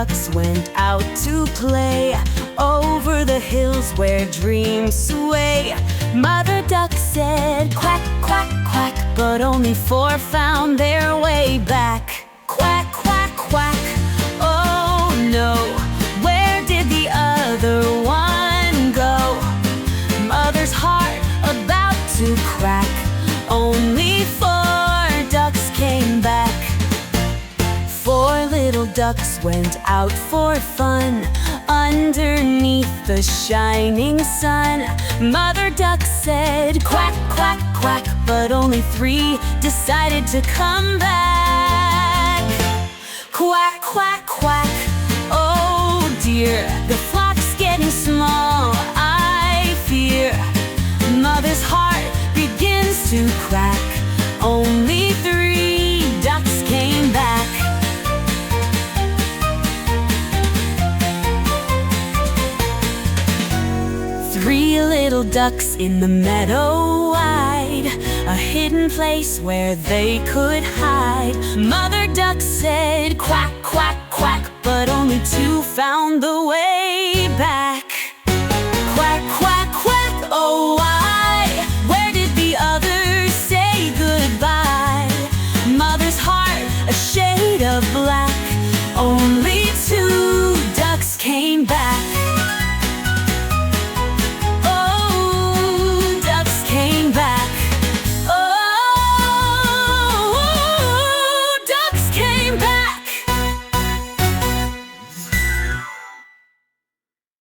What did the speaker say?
ducks went out to play over the hills where dreams sway. Mother duck said quack, quack, quack, but only 4 found their way back. Quack, quack, quack, oh no, where did the other one go? Mother's heart about to crack, only 4 ducks came back. 4 little ducks went out for fun underneath the shining sun. Mother duck said quack, quack, quack, but only 3 decided to come back. Quack, quack, quack, oh dear, the flock's getting small, I fear. Mother's heart begins to crack, only 3 ducks came back. 3 little ducks in the meadow wide, a hidden place where they could hide. Mother duck said quack, quack, quack, but only 2 found the way back.